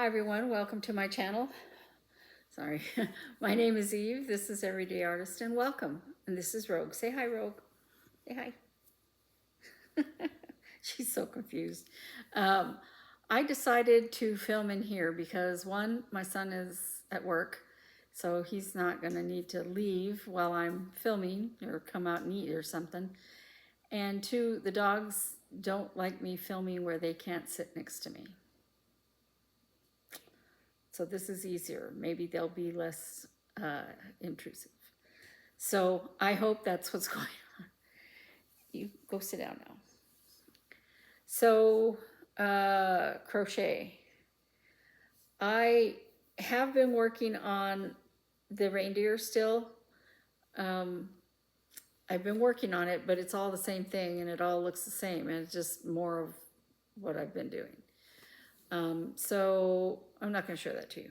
Hi everyone, welcome to my channel. Sorry, my name is Eve, this is Everyday Artist, and welcome. And this is Rogue. Say hi, Rogue. Say hi. She's so confused. I decided to film in here because one, my son is at work, so he's not gonna need to leave while I'm filming or come out and eat or something. And two, the dogs don't like me filming where they can't sit next to me. So this is easier. Maybe they'll be less intrusive. So I hope that's what's going on. You go sit down now. So crochet. I have been working on the reindeer still. I've been working on it, but it's all the same thing and it all looks the same, and it's just more of what I've been doing. So I'm not going to show that to you.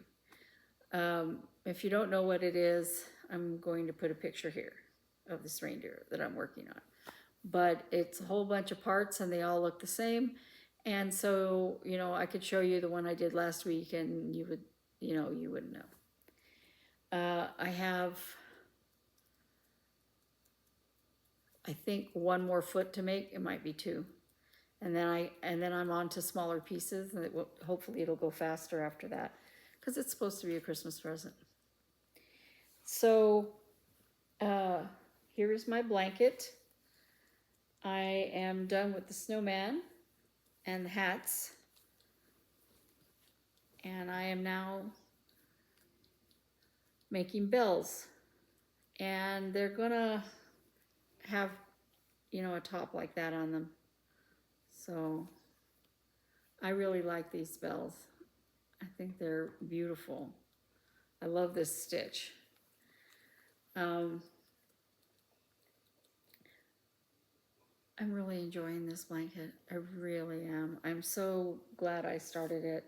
If you don't know what it is, I'm going to put a picture here of this reindeer that I'm working on. But it's a whole bunch of parts and they all look the same. And so, you know, I could show you the one I did last week and you would, you wouldn't know. I have, I think, one more foot to make. It might be two. And then I'm on to smaller pieces, and hopefully it'll go faster after that because it's supposed to be a Christmas present. So here is my blanket. I am done with the snowman and the hats, and I am now making bells, and they're gonna have, a top like that on them. So I really like these bells. I think they're beautiful. I love this stitch. I'm really enjoying this blanket. I really am. I'm so glad I started it.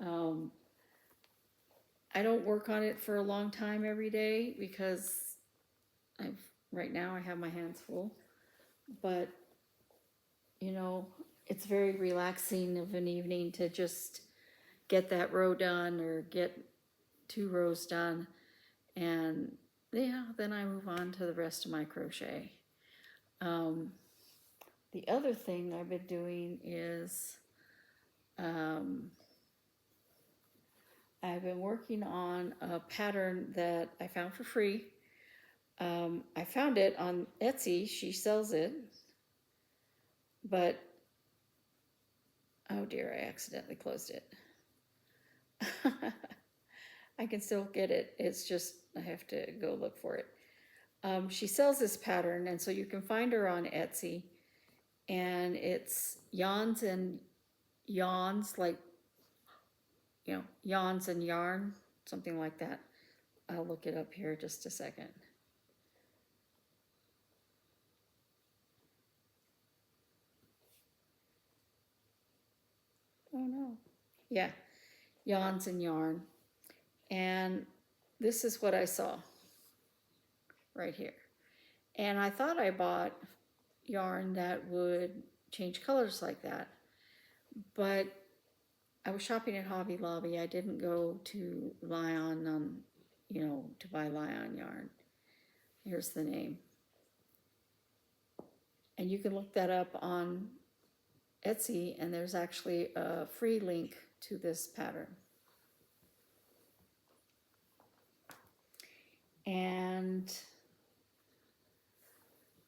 I don't work on it for a long time every day because right now I have my hands full. But, it's very relaxing of an evening to just get that row done or get 2 rows done. And then I move on to the rest of my crochet. The other thing I've been doing is I've been working on a pattern that I found for free. I found it on Etsy. She sells it. But, oh dear, I accidentally closed it. I can still get it. It's just I have to go look for it. She sells this pattern, and so you can find her on Etsy. And it's yawns and yawns, like, yawns and yarn, something like that. I'll look it up here just a second. Oh no. Yeah, yawns and yarn. And this is what I saw right here. And I thought I bought yarn that would change colors like that. But I was shopping at Hobby Lobby. I didn't go to Lion, to buy Lion yarn. Here's the name. And you can look that up on Etsy, and there's actually a free link to this pattern. And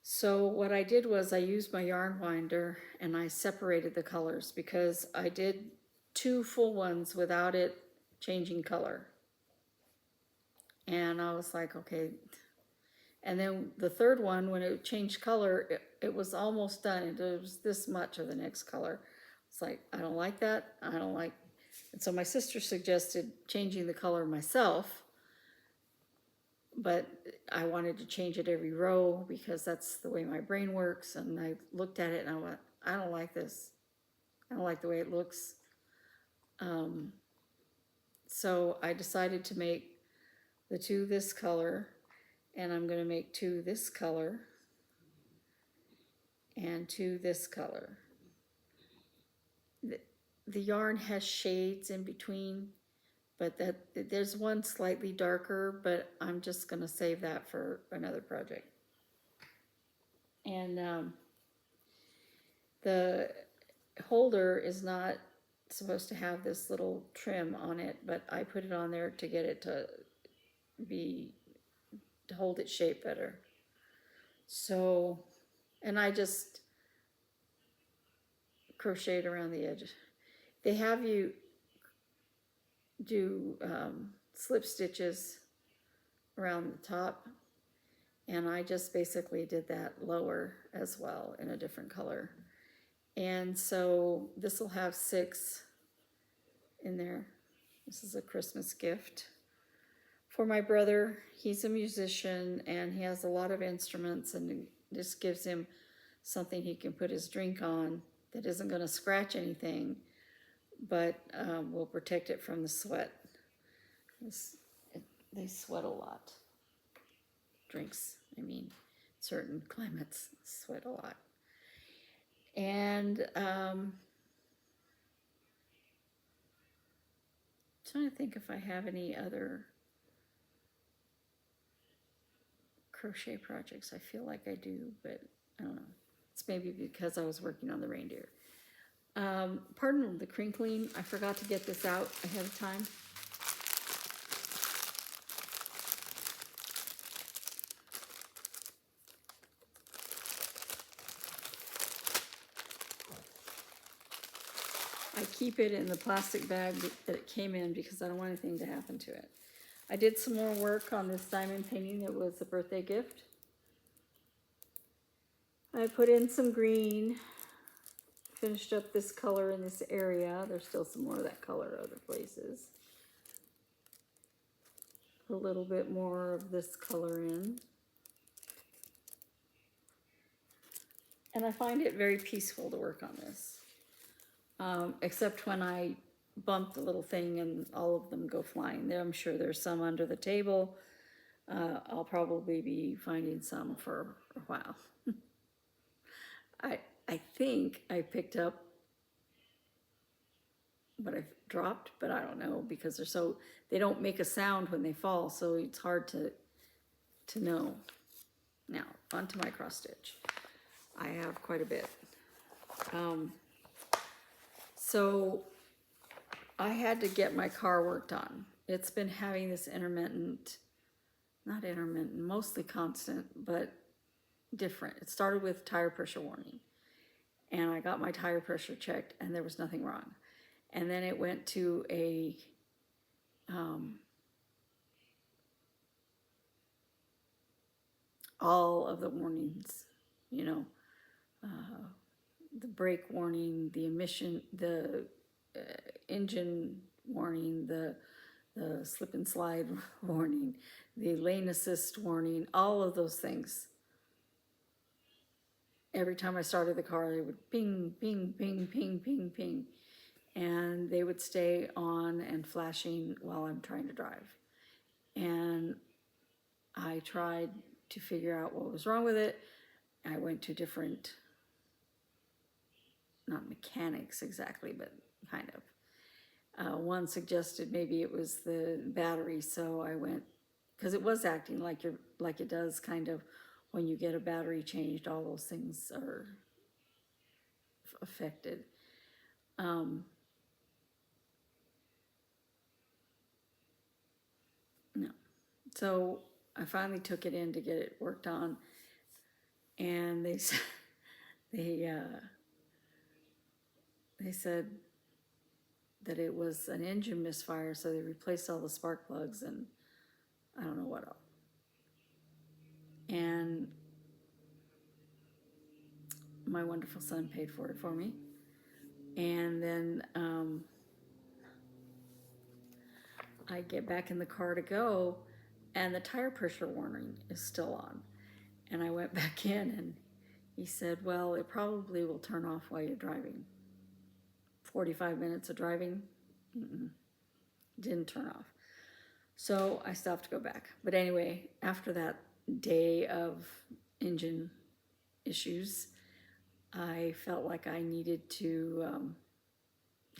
so what I did was I used my yarn winder and I separated the colors because I did 2 full ones without it changing color. And I was like, okay. And then the third one, when it changed color, it was almost done. It was this much of the next color. It's like, I don't like that. I don't like. And so my sister suggested changing the color myself. But I wanted to change it every row because that's the way my brain works. And I looked at it and I went, I don't like this. I don't like the way it looks. So I decided to make the 2 this color, and I'm going to make 2 this color and 2 this color. the yarn has shades in between, but there's one slightly darker, but I'm just gonna save that for another project. And the holder is not supposed to have this little trim on it, but I put it on there to get it to hold its shape better. So, and I just crocheted around the edge. They have you do slip stitches around the top, and I just basically did that lower as well in a different color. And so this will have 6 in there. This is a Christmas gift for my brother. He's a musician and he has a lot of instruments, and this gives him something he can put his drink on that isn't going to scratch anything, but will protect it from the sweat. They sweat a lot. Drinks, I mean, certain climates sweat a lot. And trying to think if I have any other crochet projects. I feel like I do, but I don't know. It's maybe because I was working on the reindeer. Pardon the crinkling. I forgot to get this out ahead of time. I keep it in the plastic bag that it came in because I don't want anything to happen to it. I did some more work on this diamond painting that was a birthday gift. I put in some green, finished up this color in this area. There's still some more of that color other places. A little bit more of this color in. And I find it very peaceful to work on this. Except when I bump the little thing and all of them go flying. I'm sure there's some under the table. I'll probably be finding some for a while. I think I picked up what I've dropped, but I don't know because they don't make a sound when they fall, so it's hard to know. Now, onto my cross stitch. I have quite a bit. So I had to get my car worked on. It's been having this not intermittent, mostly constant, but different. It started with tire pressure warning. And I got my tire pressure checked and there was nothing wrong. And then it went to all of the warnings, the brake warning, the emission, the engine warning, the slip and slide warning, the lane assist warning, all of those things. Every time I started the car, they would ping, ping, ping, ping, ping, ping. And they would stay on and flashing while I'm trying to drive. And I tried to figure out what was wrong with it. I went to different, not mechanics exactly, but kind of. One suggested maybe it was the battery, so I went, because it was acting like it does kind of when you get a battery changed, all those things are affected. No. So I finally took it in to get it worked on, and they said that it was an engine misfire, so they replaced all the spark plugs and I don't know what else. And my wonderful son paid for it for me. And then I get back in the car to go, and the tire pressure warning is still on. And I went back in, and he said, well, it probably will turn off while you're driving. 45 minutes of driving, didn't turn off. So I still have to go back. But anyway, after that day of engine issues, I felt like I needed to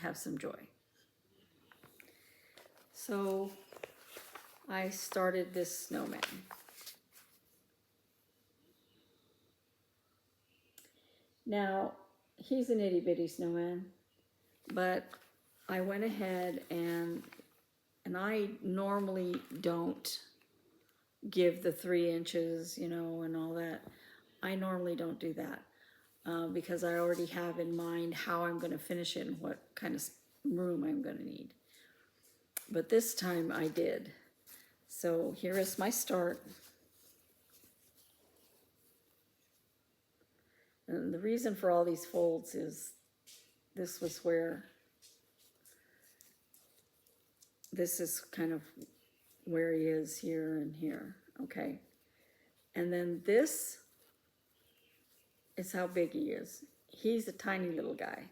have some joy. So I started this snowman. Now, he's an itty bitty snowman, but I went ahead and I normally don't give the 3 inches, you know, and all that. I normally don't do that because I already have in mind how I'm going to finish it and what kind of room I'm going to need. But this time I did. So here is my start. And the reason for all these folds is this was where, this is kind of where he is here and here, okay? And then this is how big he is. He's a tiny little guy.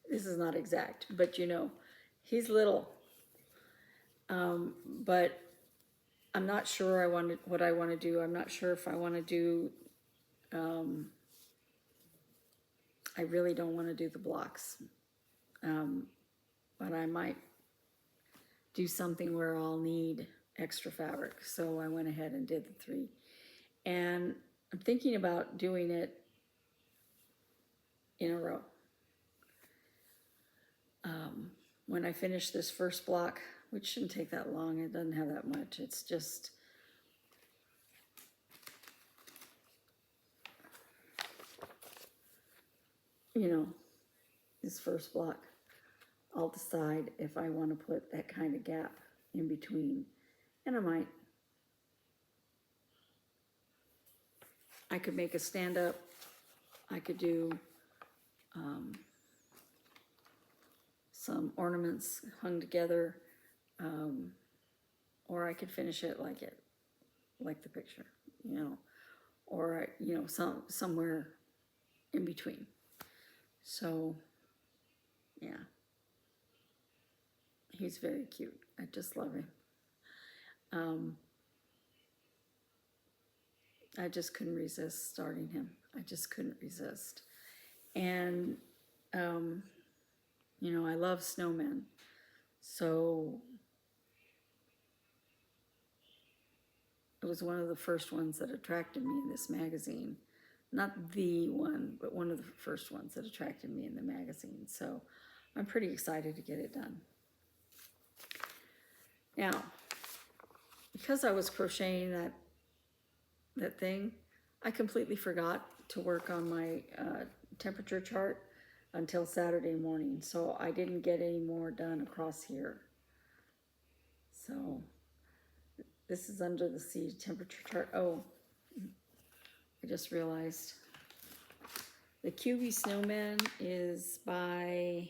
This is not exact, but you know, he's little. But I'm not sure what I want to do. I'm not sure if I want to do, I really don't want to do the blocks. But I might do something where I'll need extra fabric. So I went ahead and did the 3. And I'm thinking about doing it in a row. When I finish this first block, which shouldn't take that long, it doesn't have that much, it's just you know, this first block, I'll decide if I want to put that kind of gap in between, and I might. I could make a stand up, I could do some ornaments hung together, or I could finish it like the picture, you know, or you know, somewhere in between. So yeah, he's very cute. I just love him. I just couldn't resist starting him. I just couldn't resist. And you know, I love snowmen, so it was one of the first ones that attracted me in this magazine. Not the one, but one of the first ones that attracted me in the magazine. So I'm pretty excited to get it done. Now, because I was crocheting that thing, I completely forgot to work on my temperature chart until Saturday morning. So I didn't get any more done across here. So this is under the sea temperature chart. Oh, I just realized the QB Snowman is by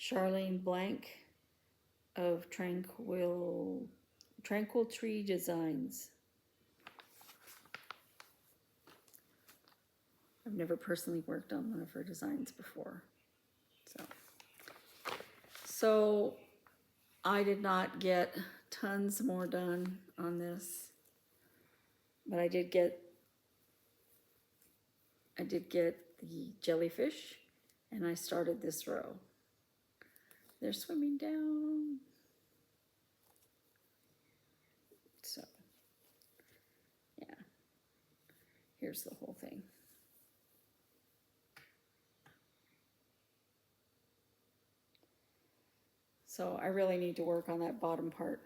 Charlene Blank of Tranquil Tree Designs. I've never personally worked on one of her designs before. So I did not get tons more done on this, but I did get the jellyfish, and I started this row. They're swimming down. So yeah, here's the whole thing. So I really need to work on that bottom part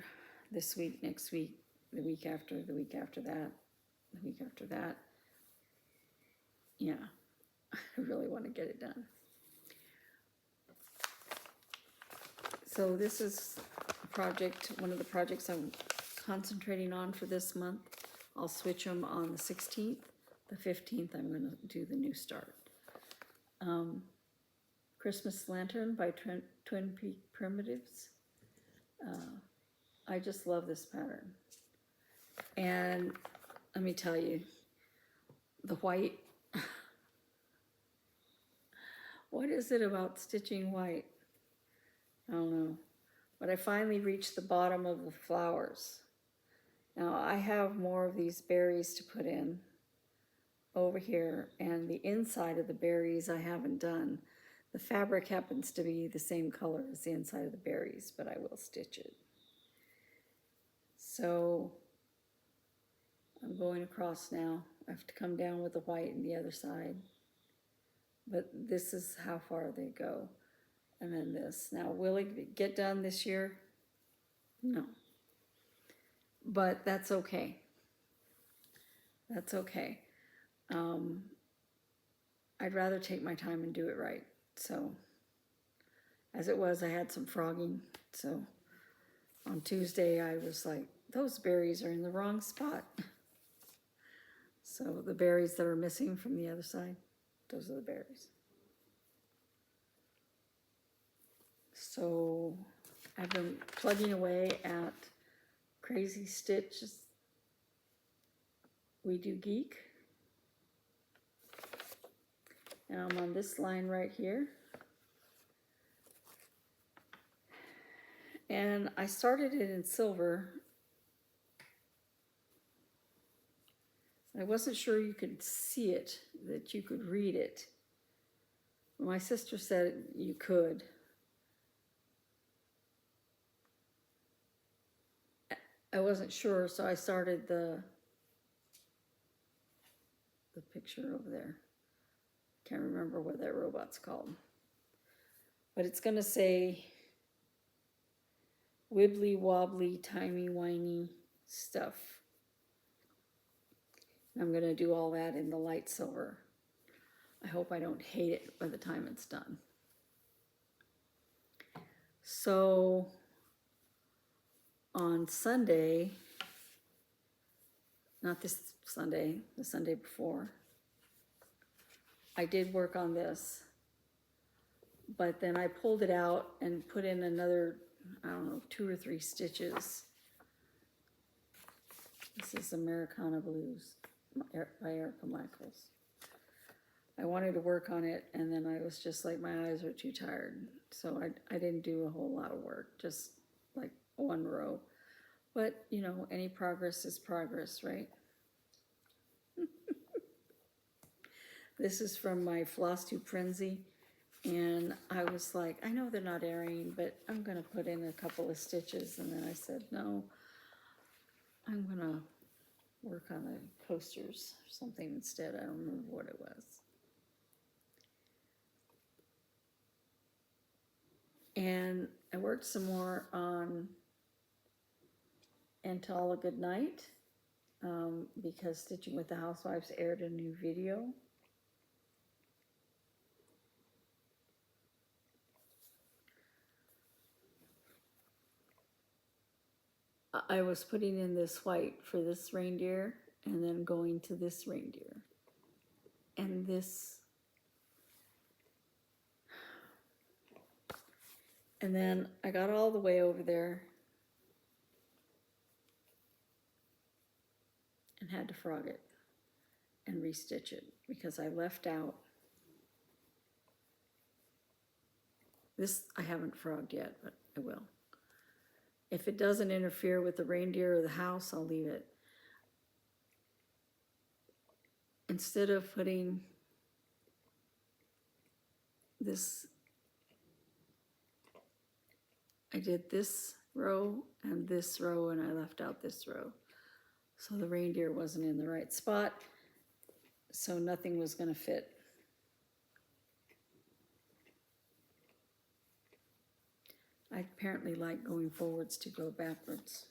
this week, next week, the week after, the week after that, the week after that. Yeah, I really want to get it done. So this is a project, one of the projects I'm concentrating on for this month. I'll switch them on the 16th. The 15th, I'm going to do the new start. Christmas Lantern by Twin Peak Primitives. I just love this pattern. And let me tell you, the white, what is it about stitching white? I don't know. But I finally reached the bottom of the flowers. Now I have more of these berries to put in, over here, and the inside of the berries I haven't done. The fabric happens to be the same color as the inside of the berries, but I will stitch it. So I'm going across now. I have to come down with the white and the other side. But this is how far they go. And then this. Now, will it get done this year? No. But that's okay. That's okay. I'd rather take my time and do it right. So, as it was, I had some frogging. So, on Tuesday, I was like, those berries are in the wrong spot. So, the berries that are missing from the other side, those are the berries. So, I've been plugging away at CrazzyStitch. We do Geek. Now I'm on this line right here. And I started it in silver. I wasn't sure you could see it, that you could read it. My sister said you could. I wasn't sure, so I started the picture over there. Can't remember what that robot's called. But it's going to say wibbly wobbly, timey-wimey stuff. And I'm going to do all that in the light silver. I hope I don't hate it by the time it's done. So on Sunday, not this Sunday, the Sunday before, I did work on this, but then I pulled it out and put in another, I don't know, 2 or 3 stitches. This is Americana Blues by Erica Michaels. I wanted to work on it, and then I was just like, my eyes are too tired. So I didn't do a whole lot of work, just like 1 row. But, you know, any progress is progress, right? This is from my Flosstube Frenzy, and I was like, I know they're not airing, but I'm going to put in a couple of stitches, and then I said, no, I'm going to work on the coasters or something instead. I don't remember what it was. And I worked some more on And to All a Good Night, because Stitching with the Housewives aired a new video. I was putting in this white for this reindeer and then going to this reindeer. And this. And then I got all the way over there and had to frog it and restitch it because I left out. This I haven't frogged yet, but I will. If it doesn't interfere with the reindeer or the house, I'll leave it. Instead of putting this, I did this row and I left out this row. So the reindeer wasn't in the right spot, so nothing was going to fit. I apparently like going forwards to go backwards.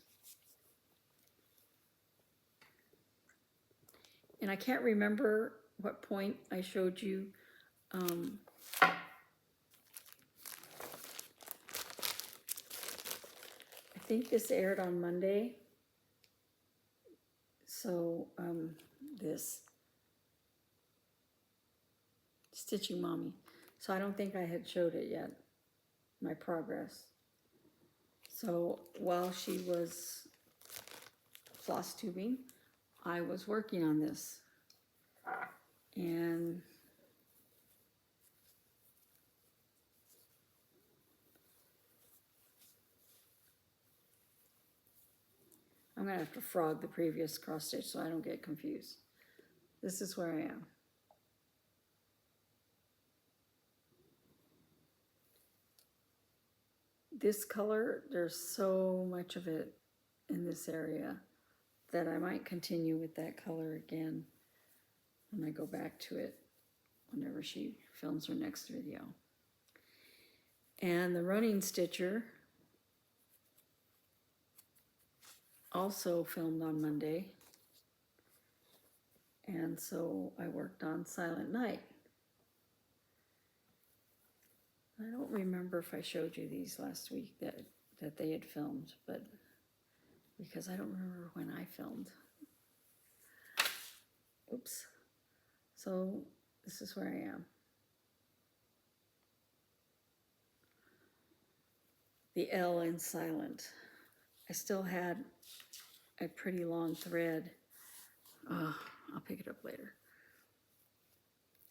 And I can't remember what point I showed you. I think this aired on Monday. So this Stitching Mommy. So I don't think I had showed it yet, my progress. So while she was floss tubing, I was working on this. And I'm going to have to frog the previous cross stitch so I don't get confused. This is where I am. This color, there's so much of it in this area that I might continue with that color again when I go back to it whenever she films her next video. And the running stitcher also filmed on Monday. And so I worked on Silent Night. I don't remember if I showed you these last week that they had filmed, but because I don't remember when I filmed. Oops. So this is where I am. The L in silent. I still had a pretty long thread. I'll pick it up later.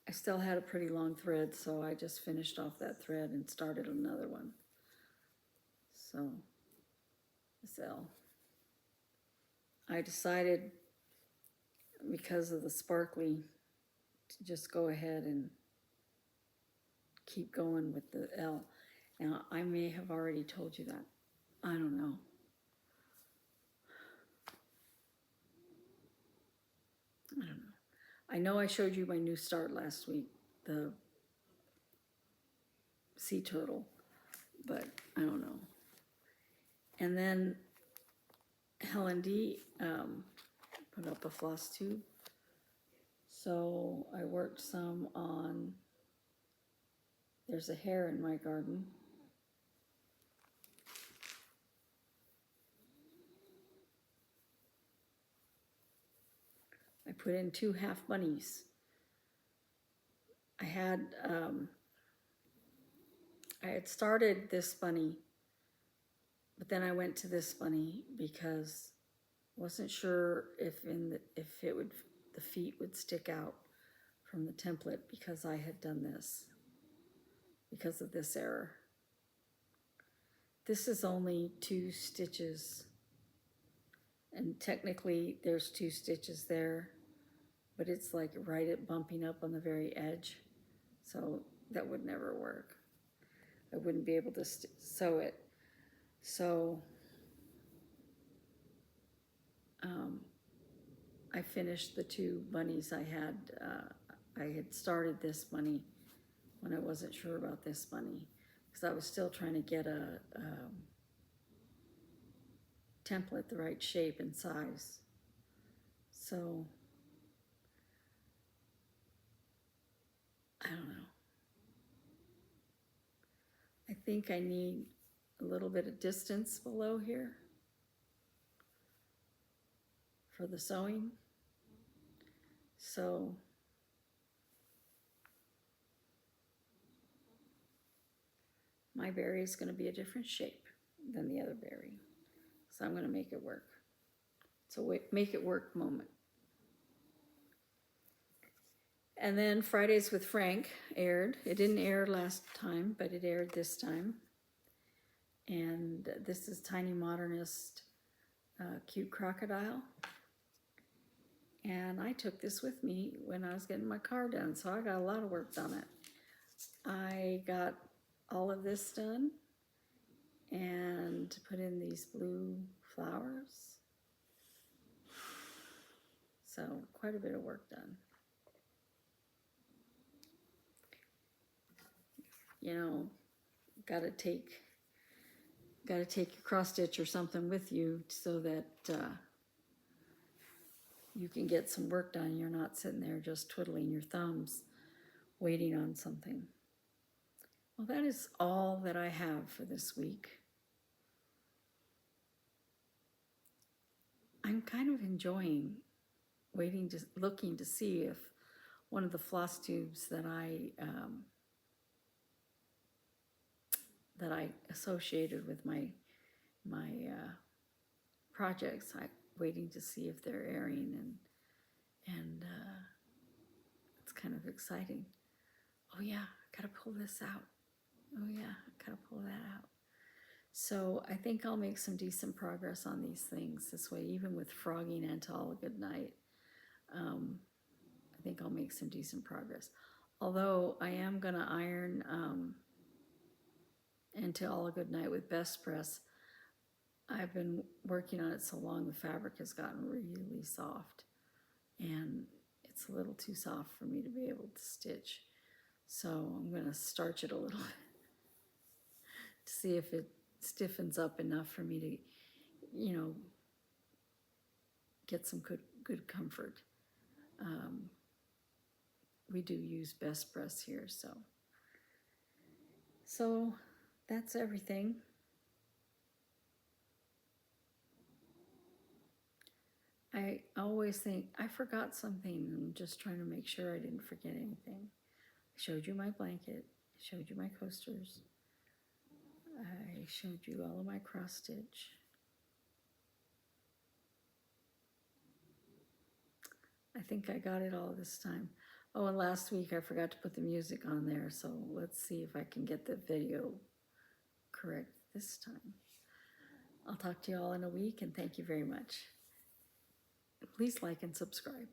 I still had a pretty long thread, so I just finished off that thread and started another one. So, this L. I decided, because of the sparkly, to just go ahead and keep going with the L. Now, I may have already told you that. I don't know. I don't know. I know I showed you my new start last week, the sea turtle, but I don't know. And then Helen D put up a Flosstube. So I worked some on, there's a hare in my garden. I put in 2 half bunnies. I had started this bunny, but then I went to this bunny because I wasn't sure if the feet would stick out from the template because I had done this, because of this error. This is only 2 stitches, and technically there's 2 stitches there, but it's like right at bumping up on the very edge, so that would never work. I wouldn't be able to sew it. So I finished the 2 bunnies I had. I had started this bunny when I wasn't sure about this bunny, because I was still trying to get a template the right shape and size. So I don't know. I think I need a little bit of distance below here for the sewing. So my berry is going to be a different shape than the other berry. So I'm going to make it work. It's a make it work moment. And then Fridays with Frank aired. It didn't air last time, but it aired this time. And this is TinyModernist Cute Crocodile. And I took this with me when I was getting my car done, so I got a lot of work done it. I got all of this done and put in these blue flowers. So quite a bit of work done. You know, gotta take your cross stitch or something with you so that you can get some work done. You're not sitting there just twiddling your thumbs waiting on something. Well, that is all that I have for this week. I'm kind of enjoying looking to see if one of the floss tubes that I associated with my projects, I'm waiting to see if they're airing, and it's kind of exciting. Oh yeah, I gotta pull this out. Oh yeah, I gotta pull that out. So I think I'll make some decent progress on these things this way, even with frogging and to all a good night. think I'll make some decent progress. Although I am going to iron Until All a Good Night with Best Press. I've been working on it so long, the fabric has gotten really soft. And it's a little too soft for me to be able to stitch. So I'm going to starch it a little bit to see if it stiffens up enough for me to, you know, get some good comfort. We do use Best Press here, so that's everything. I always think I forgot something. I'm just trying to make sure I didn't forget anything. I showed you my blanket. I showed you my coasters. I showed you all of my cross stitch. I think I got it all this time. Oh, and last week I forgot to put the music on there, so let's see if I can get the video correct this time. I'll talk to you all in a week, and thank you very much. Please like and subscribe.